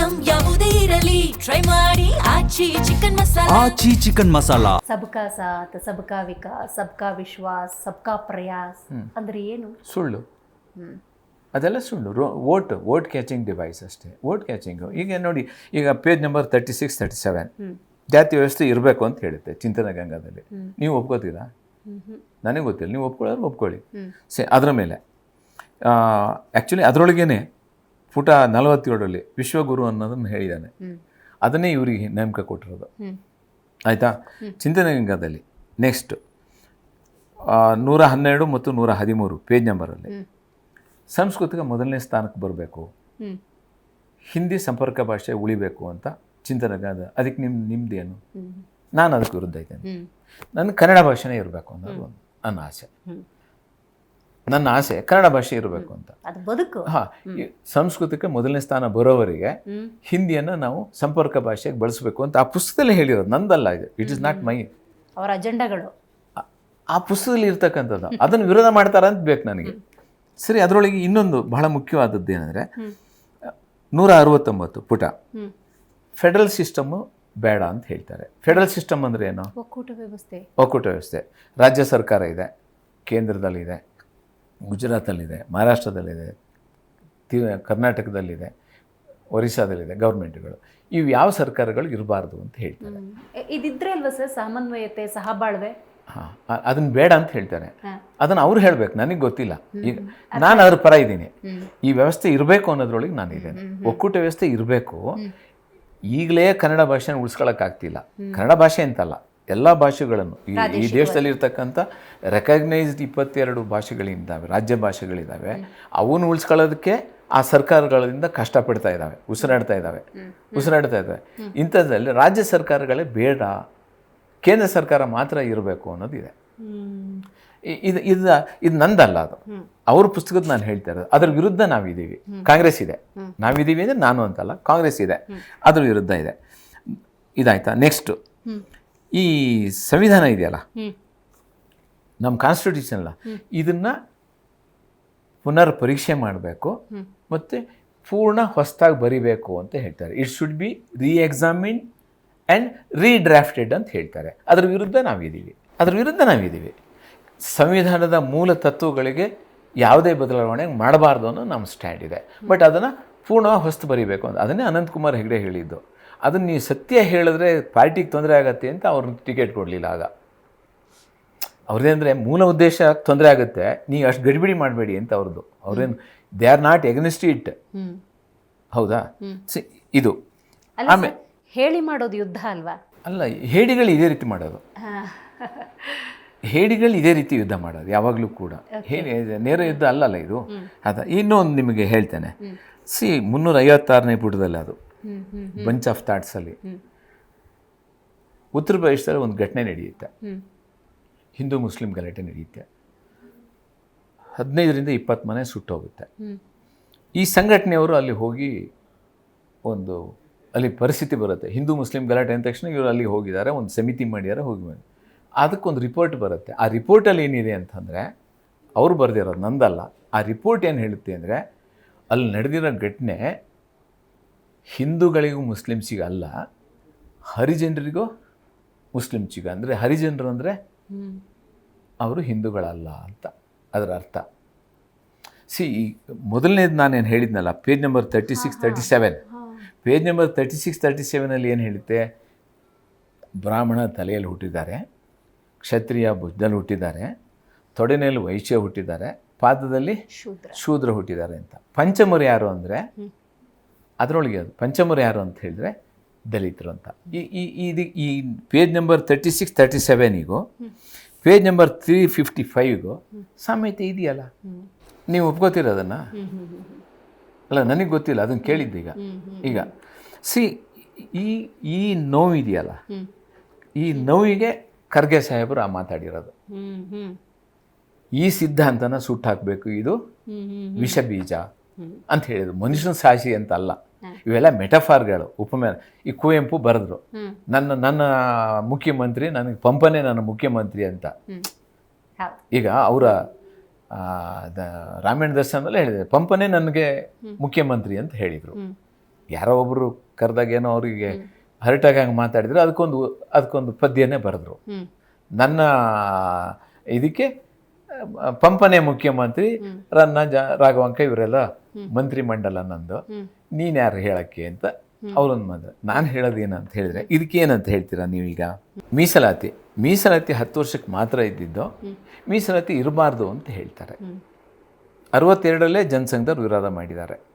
Item ಯಾವುದೇ ಇರಲಿ try ಮಾಡಿ ಆಚಿ ಚಿಕನ್ ಮಸಾಲಾ. ಆಚಿ ಚಿಕನ್ ಮಸಾಲಾ. ಸಬ್ಕಾ ಸಾಥ್, ಸಬ್ಕಾ ವಿಕಾಸ್, ಸಬ್ಕಾ ವಿಶ್ವಾಸ್, ಸಬ್ಕಾ ಪ್ರಯಾಸ್ ಅಂದ್ರೆ ಏನು? ಸುಳ್ಳು. ಅದೆಲ್ಲ ಸುಳ್ಳು. ವೋಟ್ ಕ್ಯಾಚಿಂಗ್ ಡಿವೈಸ್ ಅಷ್ಟೇ. ವೋಟ್ ಕ್ಯಾಚಿಂಗು ಈಗ ನೋಡಿ, ಈಗ ಪೇಜ್ ನಂಬರ್ 36, 37 ಜಾತಿ ವ್ಯವಸ್ಥೆ ಇರಬೇಕು ಅಂತ ಹೇಳುತ್ತೆ ಚಿಂತನ ಗಂಗಾದಲ್ಲಿ. ನೀವು ಒಪ್ಕೋತೀರಾ? ನನಗೆ ಗೊತ್ತಿಲ್ಲ. ನೀವು ಒಪ್ಕೊಳ್ಳೋರು ಒಪ್ಕೊಳ್ಳಿ. ಅದರ ಮೇಲೆ ಆ್ಯಕ್ಚುಲಿ ಅದರೊಳಗೇನೆ ಪುಟ 47ರಲ್ಲಿ ವಿಶ್ವಗುರು ಅನ್ನೋದನ್ನು ಹೇಳಿದ್ದಾನೆ. ಅದನ್ನೇ ಇವರಿಗೆ ನೇಮಕ ಕೊಟ್ಟಿರೋದು. ಆಯಿತಾ? ಚಿಂತನ ಗಂಗಾದಲ್ಲಿ ನೆಕ್ಸ್ಟ್ 112 ಮತ್ತು 113 ಪೇಜ್ ನಂಬರಲ್ಲಿ ಸಂಸ್ಕೃತಿಗೆ ಮೊದಲನೇ ಸ್ಥಾನಕ್ಕೆ ಬರಬೇಕು, ಹಿಂದಿ ಸಂಪರ್ಕ ಭಾಷೆ ಉಳಿಬೇಕು ಅಂತ ಚಿಂತನ ಗಂಗಾ. ಅದಕ್ಕೆ ನಿಮ್ದೇನು? ನಾನು ಅದಕ್ಕೆ ವಿರುದ್ಧ ಇದ್ದೇನೆ. ನನ್ನ ಕನ್ನಡ ಭಾಷೆನೇ ಇರಬೇಕು ಅನ್ನೋದು ನನ್ನ ಆಸೆ. ನನ್ನ ಆಸೆ ಕನ್ನಡ ಭಾಷೆ ಇರಬೇಕು ಅಂತ. ಅದು ಬದುಕು. ಸಂಸ್ಕೃತಕ್ಕೆ ಮೊದಲನೇ ಸ್ಥಾನ ಬರೋವರೆಗೆ ಹಿಂದಿಯನ್ನು ನಾವು ಸಂಪರ್ಕ ಭಾಷೆಗೆ ಬಳಸಬೇಕು ಅಂತ ಆ ಪುಸ್ತಕದಲ್ಲಿ ಹೇಳಿರೋದು, ನಂದಲ್ಲ ಇದು. It is not my. ಅವರ ಅಜೆಂಡಾಗಳು ಆ ಪುಸ್ತಕದಲ್ಲಿ ಇರ್ತಕ್ಕಂಥದ್ದು. ಅದನ್ನು ವಿರೋಧ ಮಾಡ್ತಾರ ಅಂತ ಬೇಕು ನನಗೆ. ಸರಿ, ಅದರೊಳಗೆ ಇನ್ನೊಂದು ಬಹಳ ಮುಖ್ಯವಾದದ್ದು ಏನಂದರೆ 169 ಪುಟ ಫೆಡರಲ್ ಸಿಸ್ಟಮ್ಮು ಬೇಡ ಅಂತ ಹೇಳ್ತಾರೆ. ಫೆಡರಲ್ ಸಿಸ್ಟಮ್ ಅಂದರೆ ಏನು? ಒಕ್ಕೂಟ ವ್ಯವಸ್ಥೆ. ಒಕ್ಕೂಟ ವ್ಯವಸ್ಥೆ. ರಾಜ್ಯ ಸರ್ಕಾರ ಇದೆ, ಕೇಂದ್ರದಲ್ಲಿದೆ, ಗುಜರಾತಲ್ಲಿದೆ, ಮಹಾರಾಷ್ಟ್ರದಲ್ಲಿದೆ, ಕರ್ನಾಟಕದಲ್ಲಿದೆ, ಒರಿಸ್ಸಾದಲ್ಲಿದೆ ಗೌರ್ಮೆಂಟ್ಗಳು. ಇವು ಯಾವ ಸರ್ಕಾರಗಳು ಇರಬಾರ್ದು ಅಂತ ಹೇಳ್ತಾರೆ. ಇದಿದ್ರೆ ಅಲ್ವಾ ಸರ್ ಸಮನ್ವಯತೆ, ಸಹಬಾಳ್ವೆ? ಅದನ್ನ ಬೇಡ ಅಂತ ಹೇಳ್ತಾರೆ. ಅದನ್ನು ಅವ್ರು ಹೇಳಬೇಕು, ನನಗೆ ಗೊತ್ತಿಲ್ಲ. ಈಗ ನಾನು ಅದ್ರ ಪರ ಇದ್ದೀನಿ. ಈ ವ್ಯವಸ್ಥೆ ಇರಬೇಕು ಅನ್ನೋದ್ರೊಳಗೆ ನಾನು ಇದ್ದೇನೆ. ಒಕ್ಕೂಟ ವ್ಯವಸ್ಥೆ ಇರಬೇಕು. ಈಗಲೇ ಕನ್ನಡ ಭಾಷೆನ ಉಳಿಸ್ಕೊಳ್ಳೋಕ್ಕಾಗ್ತಿಲ್ಲ. ಕನ್ನಡ ಭಾಷೆ ಅಂತಲ್ಲ, ಎಲ್ಲ ಭಾಷೆಗಳನ್ನು ಈ ದೇಶದಲ್ಲಿ ಇರ್ತಕ್ಕಂಥ ರೆಕಗ್ನೈಸ್ಡ್ 22 ಭಾಷೆಗಳಿದ್ದಾವೆ, ರಾಜ್ಯ ಭಾಷೆಗಳಿದ್ದಾವೆ. ಅವನ್ನು ಉಳಿಸ್ಕೊಳ್ಳೋದಕ್ಕೆ ಆ ಸರ್ಕಾರಗಳಿಂದ ಕಷ್ಟಪಡ್ತಾ ಇದ್ದಾವೆ, ಉಸಿರಾಡ್ತಾ ಇದ್ದಾವೆ. ಇಂಥದ್ರಲ್ಲಿ ರಾಜ್ಯ ಸರ್ಕಾರಗಳೇ ಬೇಡ, ಕೇಂದ್ರ ಸರ್ಕಾರ ಮಾತ್ರ ಇರಬೇಕು ಅನ್ನೋದಿದೆ. ಇದು ನಂದಲ್ಲ, ಅದು ಅವ್ರ ಪುಸ್ತಕದ ನಾನು ಹೇಳ್ತಾ ಇರೋದು. ಅದ್ರ ವಿರುದ್ಧ ನಾವಿದ್ದೀವಿ. ಕಾಂಗ್ರೆಸ್ ಇದೆ, ನಾವಿದ್ದೀವಿ ಅಂದರೆ ನಾನು ಅಂತಲ್ಲ, ಕಾಂಗ್ರೆಸ್ ಇದೆ, ಅದ್ರ ವಿರುದ್ಧ ಇದೆ. ಇದಾಯ್ತಾ? ನೆಕ್ಸ್ಟು ಈ ಸಂವಿಧಾನ ಇದೆಯಲ್ಲ, ನಮ್ಮ ಕಾನ್ಸ್ಟಿಟ್ಯೂಷನ್ ಅಲ್ಲ, ಇದನ್ನು ಪುನರ್ ಪರೀಕ್ಷೆ ಮಾಡಬೇಕು ಮತ್ತು ಪೂರ್ಣ ಹೊಸದಾಗಿ ಬರಿಬೇಕು ಅಂತ ಹೇಳ್ತಾರೆ. ಇಟ್ ಶುಡ್ ಬಿ ರೀಎಕ್ಸಾಮಿನ್ಡ್ ಆ್ಯಂಡ್ ರೀಡ್ರಾಫ್ಟೆಡ್ ಅಂತ ಹೇಳ್ತಾರೆ. ಅದರ ವಿರುದ್ಧ ನಾವಿದ್ದೀವಿ. ಸಂವಿಧಾನದ ಮೂಲ ತತ್ವಗಳಿಗೆ ಯಾವುದೇ ಬದಲಾವಣೆ ಮಾಡಬಾರ್ದು ಅನ್ನೋ ನಮ್ಮ ಸ್ಟ್ಯಾಂಡ್ ಇದೆ. ಬಟ್ ಅದನ್ನು ಪೂರ್ಣವಾಗಿ ಹೊಸ್ತು ಬರೀಬೇಕು ಅಂತ. ಅದನ್ನೇ ಅನಂತಕುಮಾರ್ ಹೆಗಡೆ ಹೇಳಿದ್ದು. ಅದನ್ನು ನೀವು ಸತ್ಯ ಹೇಳಿದ್ರೆ ಪಾರ್ಟಿಗೆ ತೊಂದರೆ ಆಗತ್ತೆ ಅಂತ ಅವ್ರನ್ನ ಟಿಕೆಟ್ ಕೊಡಲಿಲ್ಲ. ಆಗ ಅವ್ರದ್ದೇಂದರೆ ಮೂಲ ಉದ್ದೇಶ ತೊಂದರೆ ಆಗುತ್ತೆ, ನೀವು ಅಷ್ಟು ಗಡಿಬಿಡಿ ಮಾಡಬೇಡಿ ಅಂತ ಅವ್ರದ್ದು. ಅವ್ರೇನು they are not against it. ಹೌದಾ? ಇದು ಆಮೇಲೆ ಹೇಳಿ ಮಾಡೋದು ಯುದ್ಧ ಅಲ್ವಾ? ಅಲ್ಲ, ಹೇಡಿಗಳು ಇದೇ ರೀತಿ ಮಾಡೋದು. ಹೇಡಿಗಳು ಇದೇ ರೀತಿ ಯುದ್ಧ ಮಾಡೋದು ಯಾವಾಗಲೂ ಕೂಡ. ಹೇಳಿ ನೇರ ಯುದ್ಧ ಅಲ್ಲಲ್ಲ ಇದು. ಅದ ಇನ್ನೊಂದು ನಿಮಗೆ ಹೇಳ್ತೇನೆ. 356ನೇ ಪುಟದಲ್ಲಿ ಅದು ಬಂಚ್ ಆಫ್ ಥಾಟ್ಸಲ್ಲಿ ಉತ್ತರ ಪ್ರದೇಶದಲ್ಲಿ ಒಂದು ಘಟನೆ ನಡೆಯುತ್ತೆ. ಹಿಂದೂ ಮುಸ್ಲಿಂ ಗಲಾಟೆ ನಡೆಯುತ್ತೆ. 15ರಿಂದ 20 ಮನೆ ಸುಟ್ಟೋಗುತ್ತೆ. ಈ ಸಂಘಟನೆಯವರು ಅಲ್ಲಿ ಹೋಗಿ ಅಲ್ಲಿ ಪರಿಸ್ಥಿತಿ ಬರುತ್ತೆ. ಹಿಂದೂ ಮುಸ್ಲಿಂ ಗಲಾಟೆ ಅಂದ ತಕ್ಷಣ ಇವರು ಅಲ್ಲಿಗೆ ಹೋಗಿದ್ದಾರೆ, ಒಂದು ಸಮಿತಿ ಮಾಡಿದ್ದಾರೆ, ಅದಕ್ಕೊಂದು ರಿಪೋರ್ಟ್ ಬರುತ್ತೆ. ಆ ರಿಪೋರ್ಟಲ್ಲಿ ಏನಿದೆ ಅಂತಂದರೆ, ಅವರು ಬರೆದಿರೋದು, ನಂದಲ್ಲ. ಆ ರಿಪೋರ್ಟ್ ಏನು ಹೇಳುತ್ತೆ ಅಂದರೆ, ಅಲ್ಲಿ ನಡೆದಿರೋ ಘಟನೆ ಹಿಂದೂಗಳಿಗೂ ಮುಸ್ಲಿಮ್ಸಿಗೂ ಅಲ್ಲ, ಹರಿಜನರಿಗೂ ಮುಸ್ಲಿಮ್ಸಿಗೂ. ಅಂದರೆ ಹರಿಜನರು ಅಂದರೆ ಅವರು ಹಿಂದೂಗಳಲ್ಲ ಅಂತ ಅದರ ಅರ್ಥ. ಮೊದಲನೇದು ನಾನೇನು ಹೇಳಿದ್ನಲ್ಲ, ಪೇಜ್ ನಂಬರ್ 36, 37. ಪೇಜ್ ನಂಬರ್ 36, 37 ಏನು ಹೇಳುತ್ತೆ? ಬ್ರಾಹ್ಮಣ ತಲೆಯಲ್ಲಿ ಹುಟ್ಟಿದ್ದಾರೆ, ಕ್ಷತ್ರಿಯ ಭುಜದಲ್ಲಿ ಹುಟ್ಟಿದ್ದಾರೆ, ತೊಡೆನಲ್ಲಿ ವೈಶ್ಯ ಹುಟ್ಟಿದ್ದಾರೆ, ಪಾದದಲ್ಲಿ ಶೂದ್ರ ಹುಟ್ಟಿದ್ದಾರೆ ಅಂತ. ಪಂಚಮರು ಯಾರು ಅಂದರೆ ಅದರೊಳಗೆ ಅದು ಪಂಚಮರು ಯಾರು ಅಂತ ಹೇಳಿದ್ರೆ ದಲಿತರು ಅಂತ. ಈ ಪೇಜ್ ನಂಬರ್ 36, 37ಗೂ ಪೇಜ್ ನಂಬರ್ 355ಗೂ ಸಾಮ್ಯತೆ ಇದೆಯಲ್ಲ. ನೀವು ಒಪ್ಕೋತಿರೋದನ್ನು? ಅಲ್ಲ, ನನಗೆ ಗೊತ್ತಿಲ್ಲ, ಅದನ್ನು ಕೇಳಿದ್ದೀಗ. ಈಗ ಈ ನೋವಿದೆಯಲ್ಲ, ಈ ನೋವಿಗೆ ಖರ್ಗೆ ಸಾಹೇಬರು ಮಾತಾಡಿರೋದು. ಈ ಸಿದ್ಧಾಂತನ ಸುಟ್ಟು ಹಾಕಬೇಕು, ಇದು ವಿಷ ಬೀಜ ಅಂತ ಹೇಳಿದ್ರು. ಮನುಷ್ಯನ ಸಾಕ್ಷಿ ಅಂತ ಅಲ್ಲ, ಇವೆಲ್ಲ ಮೆಟಫಾರ್ಗಳು, ಉಪಮೇಯ. ಈ ಕುವೆಂಪು ಬರೆದ್ರು, ನನ್ನ ಮುಖ್ಯಮಂತ್ರಿ, ನನಗೆ ಪಂಪನೇ ನನ್ನ ಮುಖ್ಯಮಂತ್ರಿ ಅಂತ. ಈಗ ಅವರ ರಾಮಾಯಣ ದರ್ಶನದಲ್ಲೇ ಹೇಳಿದ್ದಾರೆ, ಪಂಪನೇ ನನಗೆ ಮುಖ್ಯಮಂತ್ರಿ ಅಂತ ಹೇಳಿದರು. ಯಾರೋ ಒಬ್ಬರು ಕರೆದಾಗೇನೋ ಅವರಿಗೆ ಹರಟಾಗಿ ಹಂಗೆ ಮಾತಾಡಿದ್ರು, ಅದಕ್ಕೊಂದು ಪದ್ಯನೇ ಬರೆದ್ರು. ನನ್ನ ಇದಕ್ಕೆ ಪಂಪನೆ ಮುಖ್ಯಮಂತ್ರಿ, ರಾಘವಂಕ ಇವರೆಲ್ಲ ಮಂತ್ರಿ ಮಂಡಲ ನಂದು, ನೀನು ಯಾರು ಹೇಳಕ್ಕೆ ಅಂತ ಅವರೊಂದು ಮಾತು. ನಾನು ಹೇಳೋದೇನಂತ ಹೇಳಿದ್ರೆ, ಇದಕ್ಕೇನಂತ ಹೇಳ್ತೀರಾ ನೀವೀಗ? ಮೀಸಲಾತಿ 10 ವರ್ಷಕ್ಕೆ ಮಾತ್ರ ಇದ್ದಿದ್ದು, ಮೀಸಲಾತಿ ಇರಬಾರ್ದು ಅಂತ ಹೇಳ್ತಾರೆ. 62ರಲ್ಲೇ ಜನಸಂಘದವ್ರು ವಿರೋಧ ಮಾಡಿದ್ದಾರೆ.